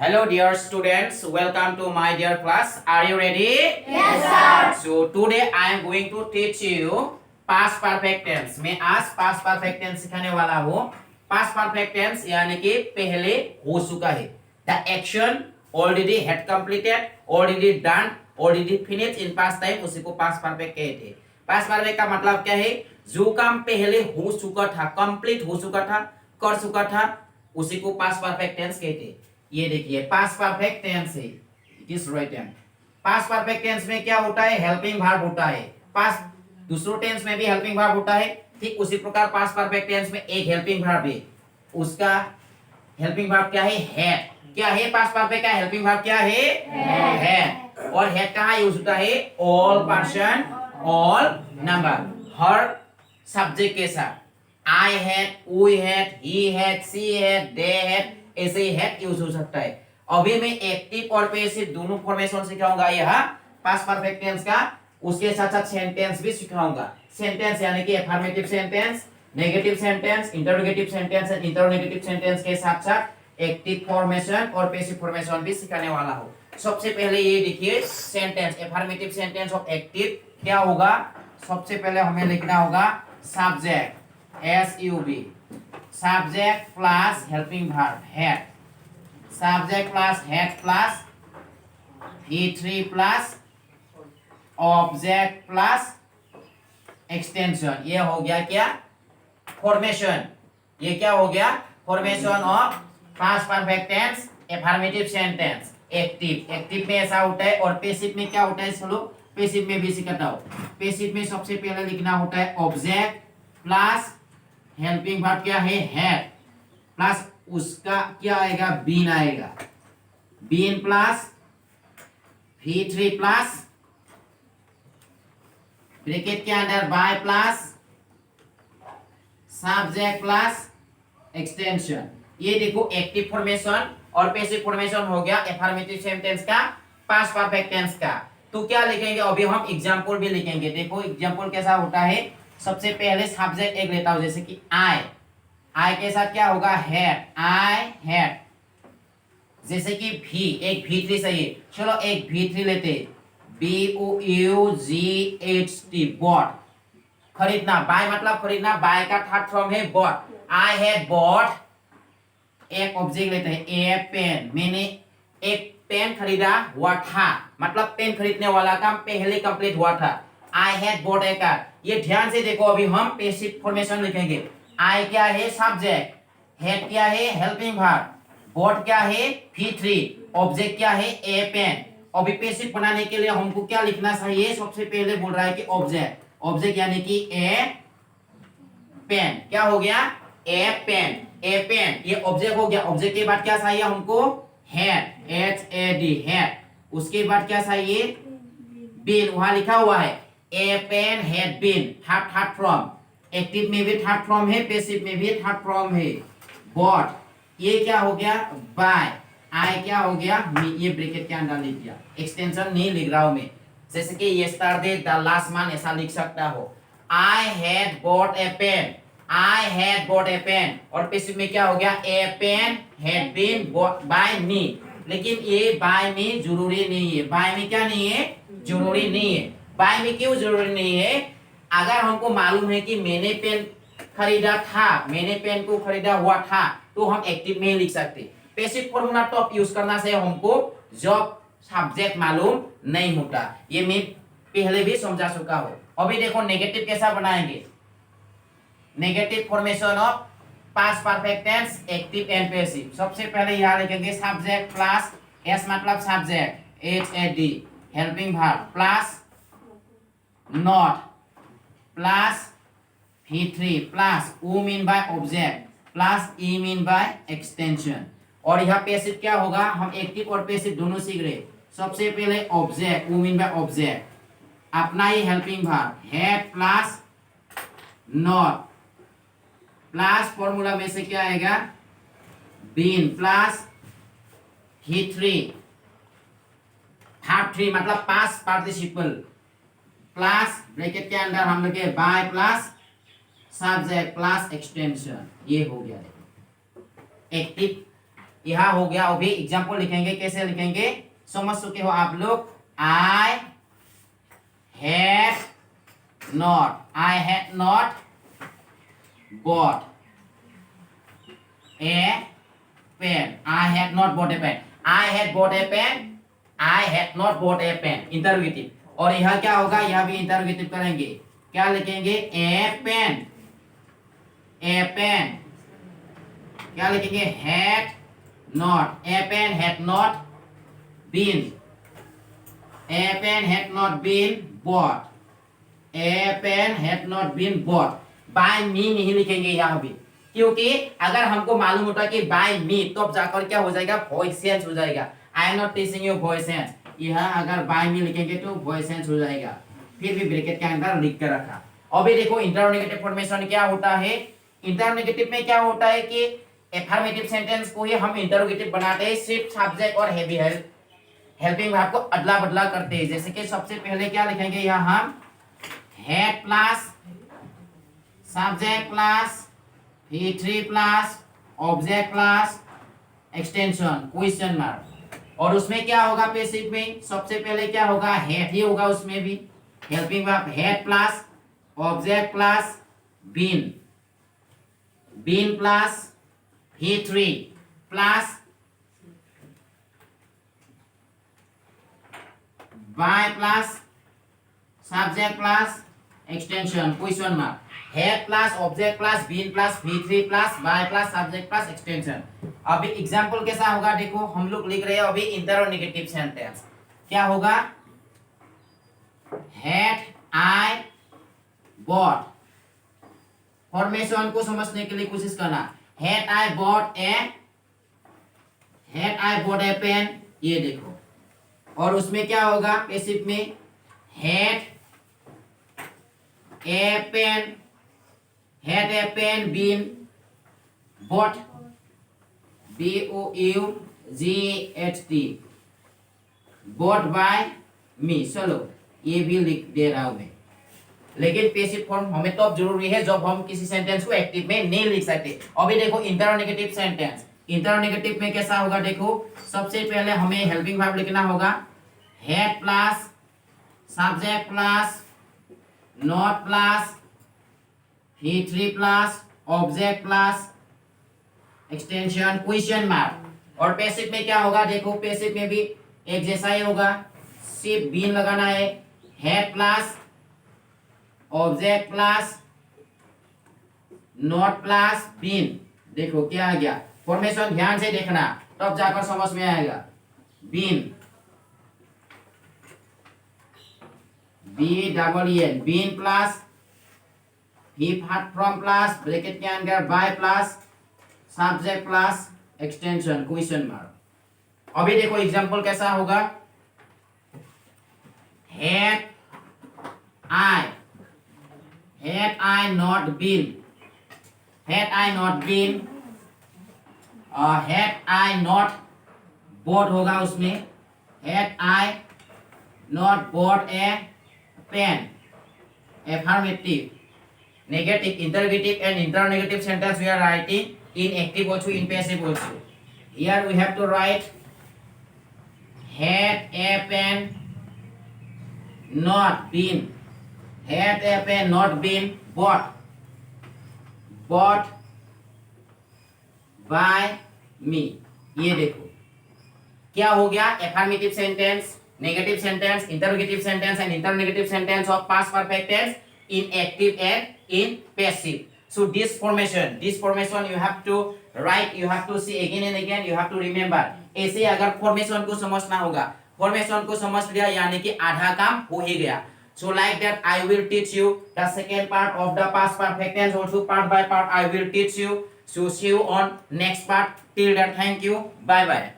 Hello dear students, welcome to my dear class. Are you ready? Yes, sir. So today I am going to teach you past perfect tense. मैं आज past perfect tense सिखाने वाला हूँ. Past perfect tense यानी कि पहले हो चुका है. The action already had completed, already done, already finished in past time, उसी को past perfect कहते हैं. Past perfect का मतलब क्या है? जो काम पहले हो चुका था, complete हो चुका था, कर चुका था, उसी को past perfect tense कहते हैं. ये देखिए पास्ट परफेक्ट टेंस है. It is written. Past perfect tense में क्या होता है? हेल्पिंग वर्ब होता है. पास्ट दूसरे टेंस में भी हेल्पिंग वर्ब होता है. ठीक उसी प्रकार पास्ट परफेक्ट टेंस में एक हेल्पिंग वर्ब है. उसका हेल्पिंग वर्ब क्या है? हैड. क्या है पास्ट परफेक्ट का हेल्पिंग वर्ब? क्या है? हैड. और हैड कहाँ यूज होता है? ऑल पर्सन, ऑल नंबर, हर सब्जेक्ट के साथ. I had, we had, he had, she had, they had, ऐसे ही हैड यूज हो सकता है. अभी मैं एक्टिव और पैसिव दोनों फॉर्मेशन सिखाऊंगा यहाँ पास्ट परफेक्ट टेंस का. उसके साथ साथ सेंटेंस भी सिखाऊंगा. सेंटेंस यानी कि affirmative sentence, negative sentence, interrogative sentence and interrogative sentence के साथ साथ एक्टिव फॉर्मेशन और पैसिव फॉर्मेशन भी सिखाने वाला हूँ. सबसे पहले ये देखिए sentence, affirmative sentence of active क्या होगा? सबसे पहले हमें लिखना होगा subject, SUB, subject plus helping verb had, subject plus had plus V3 plus object plus extension. ये हो गया क्या? फॉर्मेशन. ये क्या हो गया? Formation of past perfect tense, affirmative sentence. Active में ऐसा होता है और पैसिव में क्या होता है? चलो पैसिव में भी सिखाता हूं. पैसिव में सबसे पहले लिखना होता है ऑब्जेक्ट प्लस हेल्पिंग वर्ब क्या है? हैड प्लस उसका क्या आएगा? बीन आएगा. Been plus V3 plus bracket के अंदर by plus subject plus extension. ये देखो एक्टिव फॉर्मेशन और पैसिव फॉर्मेशन हो गया अफर्मेटिव सेंटेंस का, पास्ट परफेक्ट टेंस का. तो क्या लिखेंगे? अभी हम एग्जांपल भी लिखेंगे. देखो एग्जांपल कैसा होता है. सबसे पहले सब्जेक्ट एक लेता हूं, जैसे कि आई के साथ क्या होगा? हैड. I had. जैसे कि भी, एक V3 सही. चलो एक V3 लेते. BOUGHT, बॉट, खरीदना. बाय मतलब खरीदना. बाय का थर्ड फॉर्म है बॉट. I had bot. एक ऑब्जेक्ट लेते हैं, ए पेन. मैंने एक पेन खरीदा हुआ था, मतलब पेन खरीदने वाला काम पहले कंप्लीट हुआ था. आई हैड बॉट ए कार. ये ध्यान से देखो. अभी हम पैसिव फॉर्मेशन लिखेंगे. आई क्या है? सब्जेक्ट. हेड क्या है? Helping verb. बॉट क्या है? V3. ऑब्जेक्ट क्या है? A pen. अभी पैसिव बनाने के लिए हमको क्या लिखना चाहिए? सबसे पहले बोल रहा है कि ऑब्जेक्ट. ऑब्जेक्ट यानी कि ए पेन. क्या हो गया? A pen. ए पेन ये ऑब्जेक्ट हो गया. ऑब्जेक्ट के बाद क्या चाहिए हमको? हैड. HAD, had. उसके बाद क्या चाहिए? बीन. वहां लिखा हुआ है a pen had been. Third form. Active में भी थर्ड फॉर्म है, पैसिव में भी थर्ड फॉर्म है. बॉट ये क्या हो गया? बाय. आई क्या हो गया? ये ब्रैकेट के अंदर लिख दिया. एक्सटेंशन नहीं लिख रहा हूं मैं. जैसे कि यस्टरडे, द लास्ट मंथ, ऐसा लिख सकता हो. I had bought a pen. I had bought a pen. और पैसिव में क्या हो गया? A pen had been bought by me. लेकिन ये बाय में जरूरी नहीं है. बाय में क्या नहीं है? जरूरी नहीं है. बाय में क्यों जरूरी नहीं है? अगर हमको मालूम है कि मैंने पेन खरीदा था, मैंने पेन को खरीदा हुआ था, तो हम एक्टिव में लिख सकते. पैसिव फॉर्मूला तो यूज करना से हमको जब सब्जेक्ट मालूम नहीं होता. ये मैं पहले भी समझा चुका हूं. अभी देखो नेगेटिव कैसा बनाएंगे. Negative formation of past perfect tense, active and passive. सबसे पहले यहां लिखेंगे सब्जेक्ट प्लस एस मतलब subject, HAD, helping verb plus not plus V3 plus U mean by object plus E mean by extension. और यहाँ passive क्या होगा? हम एक्टिव और पैसिव दोनों सीख रहे. सबसे पहले object, U mean by object, अपना ही helping verb had plus not plus formula में से क्या आएगा? बीन प्लस V3, थर्ड 3 मतलब पास्ट पार्टिसिपल प्लस ब्रैकेट के अंदर हम लिखे by plus subject plus extension. ये हो गया. एक्टिव यहाँ हो गया। अभी एग्जाम्पल लिखेंगे, कैसे लिखेंगे समझ चुके हो आप लोग। I had not bought a pen. I had not bought a pen. I had bought a pen. I had not bought a pen. Interrogative. और यह क्या होगा, यह भी इंटरोगेटिव करेंगे। क्या लिखेंगे, ए पेन, ए पेन। क्या लिखेंगे, had not, a pen had not been, a pen had not been bought, a pen had not been bought। By me नहीं लिखेंगे यहाँ भी, क्योंकि अगर हमको मालूम होता कि बाय मी तो अब जाकर क्या हो जाएगा, वॉइस चेंज हो जाएगा। I am not teaching you voice change, यहाँ अगर बाय मी लिखेंगे तो वॉइस चेंज हो जाएगा। फिर भी ब्रैकेट के अंदर लिख कर रखा। अभी देखो इंटरोगेटिव फॉर्मेशन क्या होता है। इंटरोगेटिव में क्या होता है कि अफर्मेटिव सेंटेंस को ही हम इंटरोगेटिव बनाते हैं, सिर्फ सब्जेक्ट और हेवी हेल्पिंग वर्ब को अदला बदला करते हैं। जैसे कि सबसे पहले क्या लिखेंगे, यहाँ हम had plus subject plus V3 plus object plus extension question mark. और उसमें क्या होगा, पैसिव में सबसे पहले क्या होगा, हैड ही होगा। उसमें भी helping verb had plus object plus been, been plus V3 plus by plus subject plus extension question mark. Had plus object plus been plus V3 plus by plus subject plus extension. अभी example कैसा होगा देखो, हम लोग लिख रहे हैं अभी इंटरोगेटिव सेंटेंस। क्या होगा, हैड आई बॉट। फॉर्मेशन को समझने के लिए कोशिश करना। Had I bought a pen, ये देखो। और उसमें क्या होगा, पैसिव में had a pen, had a pen been bought, B-O-U-G-H-T, bought by me। चलो ये भी लिख दे रहा हूं मैं, लेकिन पैसिव फॉर्म हमें तो अब जरूरी है जब हम किसी सेंटेंस को एक्टिव में नहीं लिख सकते। अभी देखो इंटरोगेटिव सेंटेंस, इंटरोगेटिव में कैसा होगा देखो। सबसे पहले हमें हेल्पिंग वर्ब लिखना होगा, had plus subject plus not plus V3 plus object plus extension question mark. और पैसिव में क्या होगा देखो, पैसिव में भी एक जैसा ही होगा, सिर्फ बीन लगाना है। Had plus object plus not plus been. देखो क्या आ गया, फॉर्मेशन ध्यान से देखना तब जाकर समझ में आएगा। Been, B-E-N, been plus from plus bracket के अंदर by plus subject plus extension question mark. अभी देखो एग्जांपल कैसा होगा, had I not been, had I not bought होगा उसमें, had I not bought a pen. Affirmative, negative, interrogative and interrogative sentence we are writing in active also, in passive also. Here we have to write had a pen not been, had a pen not been bought by me। ये देखो क्या हो गया, affirmative sentence, negative sentence, interrogative sentence and interrogative sentence of past perfect tense in active and in passive। So this formation you have to write, you have to see again and again, you have to remember। ऐसे अगर formation को समझना होगा, formation को समझ लिया यानी कि आधा काम हो ही गया। So like that I will teach you the second part of the past perfect tense, also part by part I will teach you। So see you on next part, till then thank you, bye bye।